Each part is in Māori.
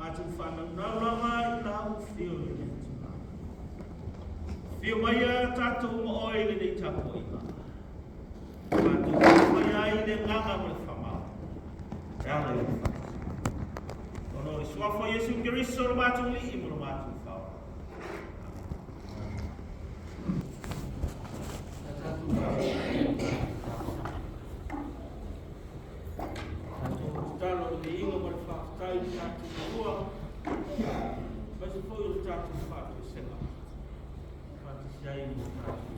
Matu whana nauranga I nau whio le ne tuna. Whio mai a tātou mo oi le nei tapo i ngā. Matu whio mai a I le nganga mo le whamau. E ala i le whai. Ono i suafo Yesu Kiriso le matu li I mo le matu whau. Talo le inga mo le whakatai tātou kua. Mas foi o tātou whātu e senga. Whātu siai mo tātou.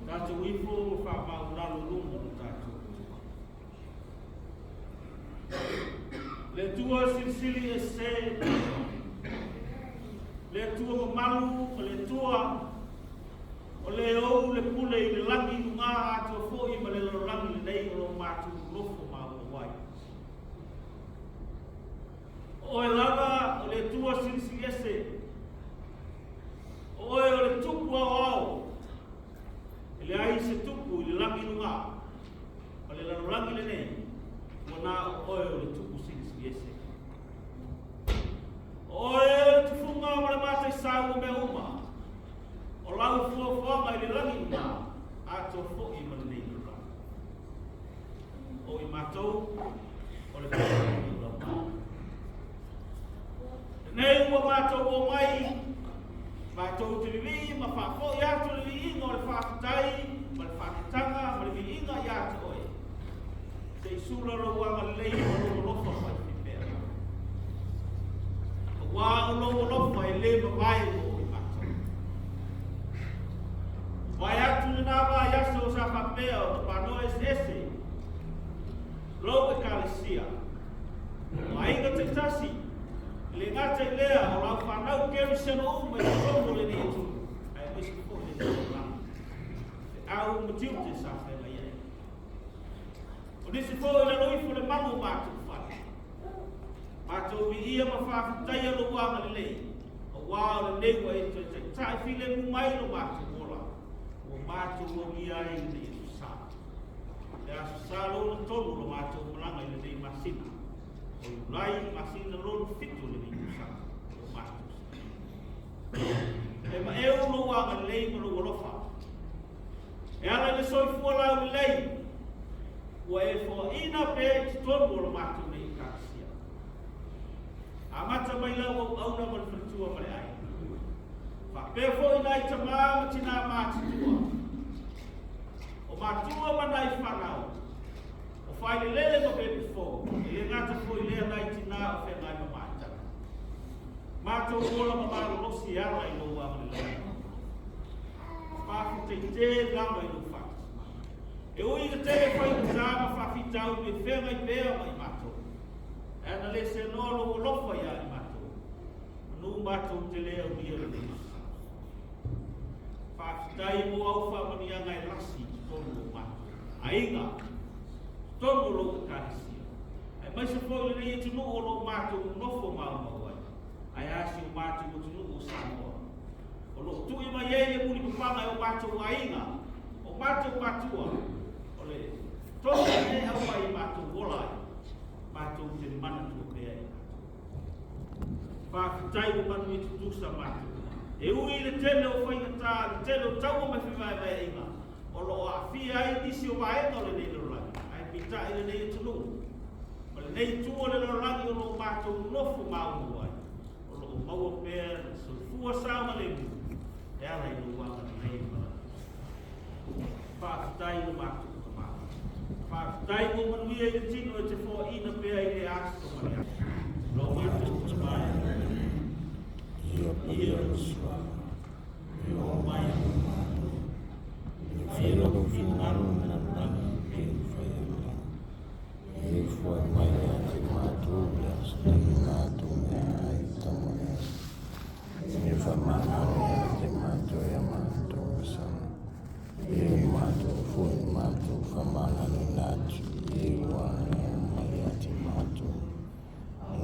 Tātou ifo o whāpau lalo lungo no tātou. Le tua silisili e se. Le tua o malu, le tua o le ou le pule I le langi ngā ato fo I ma le langi le nei o lo mātu lofo ma o wai. O e lava o le tua silisili ese. O e o le tupu au au. E le ai se tupu I le langi ngā. O le langi le nei. O nā o e o le tupu silisili ese. O e o le tufunga ma le mātai sau o me uma. O lau fuafuanga I le langi ngā, ato fo'i ma le nei ngā. O I mātou, o le pērai I lau. Nei ua mātou o mai, mātou te vivi, ma whāfo'i atu le viinga o le whāwhitai, ma le whākitanga, ma le viinga I atu oe. Te isura rauanga le lei o lo lofa mai whipea. O wā o lo lofa I le mawai o Vai atu ni nā wā yasa o sa whapea o te panoa ese. Lau e kālesia. Ma inga te tasi. Le ngata I lea o lau whanau keri seno ume I tongo le ni etu. Ai mesi ko le ni etu rana. Te au matiu te sa whenga iei. O nisi fo I le loifo le mango mātu whane. Mātou vi ia ma whawhitai alo wanga le lei. O wā o le neua e te tai while mu mai lo mātu. Mātou o mia I le Yesu sā. Le aso sā lona tolu lo mātou malanga I le nei masina. O I ulai masina lona fitu le nei sā. O mātou sā. E ma e o lo wanga le lei malo walofa. E ala le soifua lau le lei. Ua e fo ina pe te tolu lo mātou nei kāsia. A mata mai lau au auna ma le whatua ma le ai. Whapea fo ina I tamā ma tina mātitua. O mātua manai whanau. O whai le lele ma bebi fō. E le ngata fo I lea nai tina o whengai ma māta. Mātou ola ma mālo losi ara I lo wama le lele. Whāwhi te gama I lo whaki. E ui ka te whai ka tāma whawhi tau me whengai pēa mai mātou. E ana le se noa lo lofa ia I mātou. Anu mātou te lea o nia le nesu. Whāwhitai mo au whamani anga I rasi. Tono mātou. Ainga, tono lo kāresia. Ai mai se fōi le nei e tunu o lo mātou nofo mau mawai. Ai asi o mātou o tunu o Samoan. O lo tui mai ei le muli pupanga o mātou ainga. O mātou mātua. O le tono e au mai mātou wolai. Mātou te mana tua pēa I mātou. Whāwhitai o manu I tutusa mātou. E ui le tele o whaingatā, le tele o tau o me whiwai mai inga. O lo a fia I nisi o waenga o le nei lorangi. Ai pita I le nei e tunu. O le nei tua le lorangi o lo mātou nofo mau wai. O lo maua pēr, so fua sauma le mu. E ala I lo wanga nei mara. Whāwhitai o mātou ka mātou. Whāwhitai o manuia I le tino e te fō ina pēa I le aso mani aso. Lo mātou ka mai. Ia rusua. Ia mai o mātou. Faleolo finalo na nani ke Failauga. E foi mai ate mātou le mātou me ai tamoe. E whamana ate mātou e mātou sana. E mātou foi mātou whamana ni nātu. E wana mai ate mātou.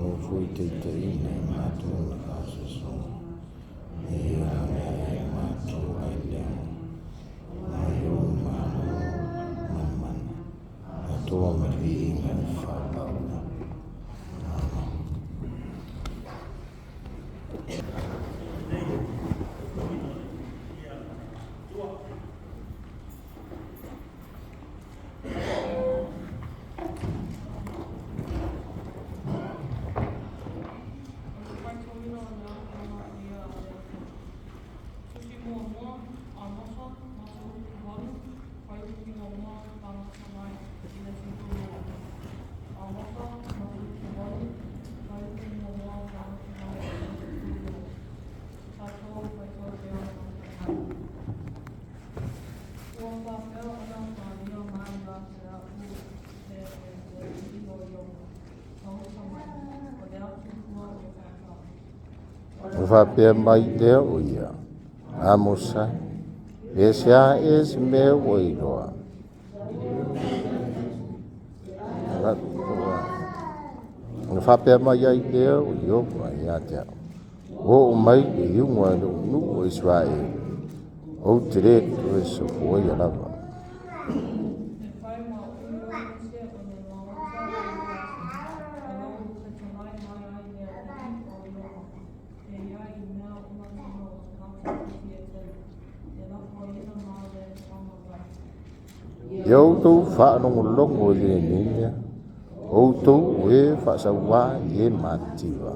O foi te ina mātou na kāsaso. E ane mātou ai leo. Toa me vi inga Failauga. Whapea mai lea o ia. Amosa. Esia es me oiroa. Whapea mai ai lea o iopa ia te au. O mai te iunga nu o Israel. O te re tu e so o ia lava. Yo tu fa no longo le niña. O tu e fa sa wa e mativa.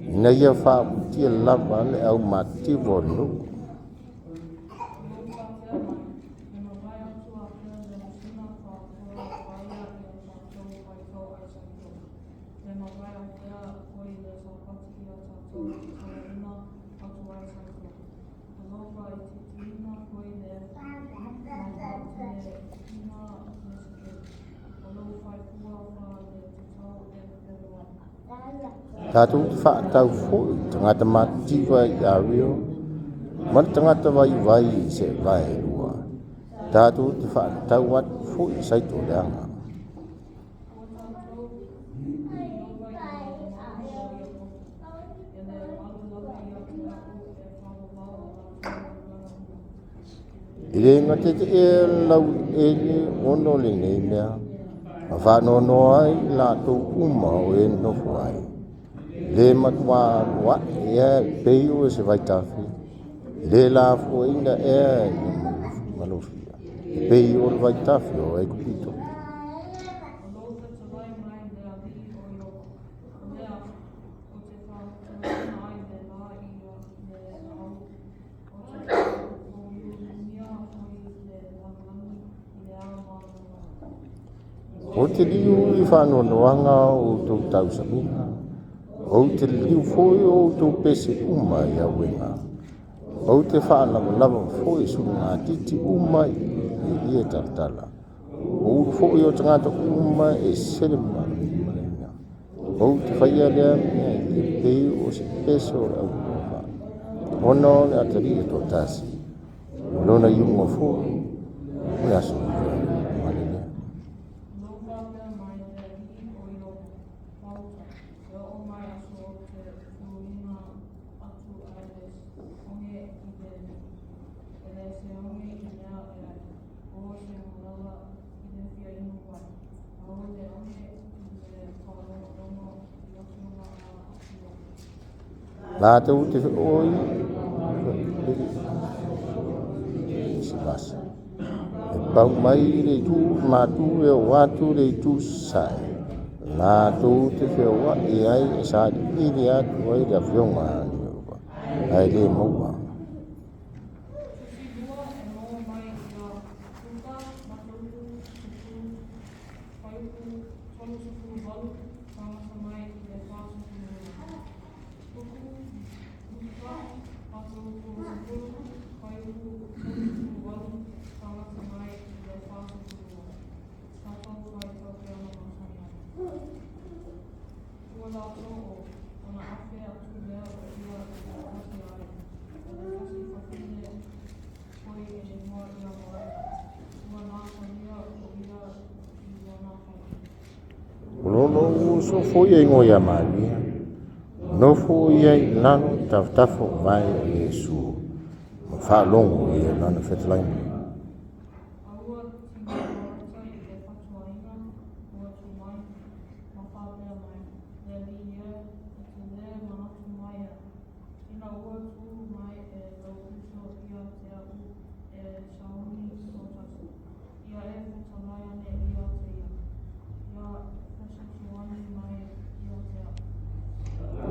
Ina ia fa ti lava le au mativo no. Tatu fa tau fo tangata mativa ya rio. Man tangata vai se vai lua. Tatu fa tau wat fo sai to danga. Ile ngate te lau e ono le nea. Fa no ai la to uma o e no fai. Le matwa wa e peo se vai tafi. Le la fo inda e malofia. Peo vai tafi o e kupito. O te liu I whanoanoanga o tau tau samina. O te liu foi o tau pese uma I awenga. O te whanama foi sunga titi uma I e tartala. O foi o tangata uma e serema. O te whaia lea mea I pei o se pese o au koha. Ono le atari e to tasi. Lona iunga foi. Mea sunga. La te ute oi si basa. E pau mai le tu matu e watu le tu sai. La te ute fe wa e ai sa I le atu ai da fionga ai le moa. Lono so foi ai ngoia mai. No foi ai nano tafo vai e su. Fa longo e nano fetlain.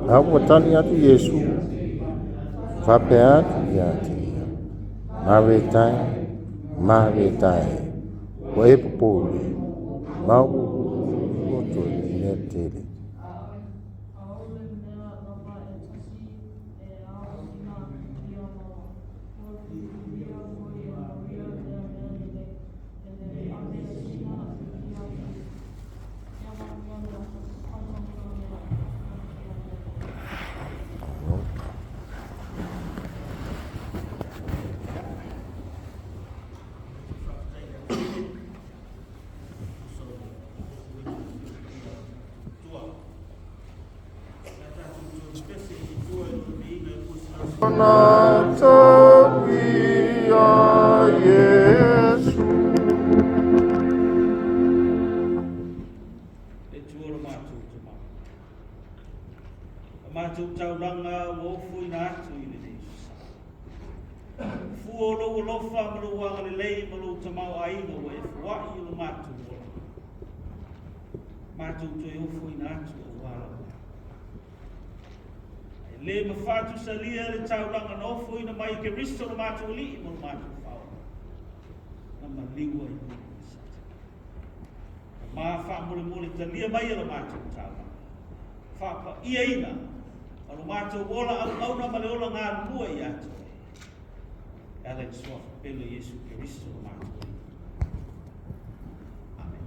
Au tani atu Yesu. Whapea atu ia te ia. Mawe tai. Wa e popole. Mau oto ne tele. Ona tawi a Yesu. E tuola mātou te mau. A mātou tauranga o fui na atu i le nei. Fuolo o lofa malu wanga le lei malu te mau ainga o e fuai o mātou ola. Mātou te o fui na atu o wala. Le mawhatu sa lia le tauranga no fui na mai ke risto na mātou li i malu mātou whao. Na maliwa i malu. Ma fa mole ta lia mai la mātou tauranga. Fa pa ia ina. Alo mātou ola au na maleola ngā lua i atu. Alex Swaff, pelo Yesu Kristo na mātou. Amen.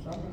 Sama,